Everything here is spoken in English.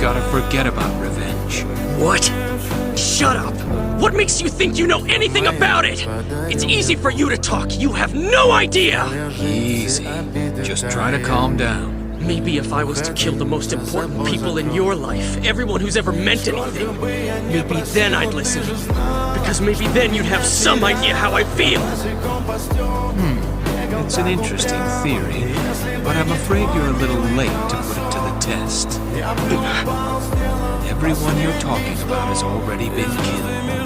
gotta forget about revenge. What? Shut up! What makes you think you know anything about it? It's easy for you to talk. You have no idea! Easy. Just try to calm down. Maybe if I was to kill the most important people in your life, everyone who's ever meant anything, maybe then I'd listen. Because maybe then you'd have some idea how I feel. It's an interesting theory, but I'm afraid you're a little late to put it to the test. Everyone you're talking about has already been killed.